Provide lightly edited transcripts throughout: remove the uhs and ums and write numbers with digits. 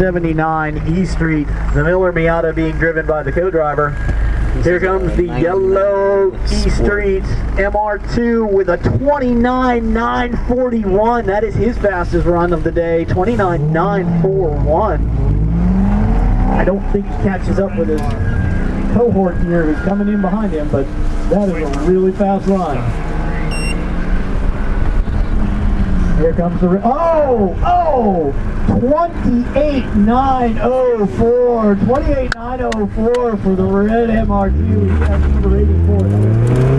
79 E Street, the Miller Miata being driven by the co-driver. Here comes the yellow E Street MR2 with a 29.941. That is his fastest run of the day, 29.941. I don't think he catches up with his cohort here who's coming in behind him, but that is a really fast run. Here comes the... Oh! 28.904. 28.904 for the red MR2. That's number 84.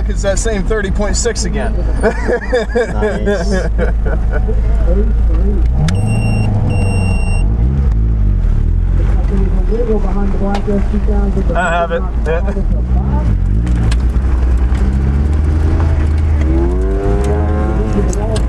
It's that same 30.6 again. Nice. I have it. Yeah.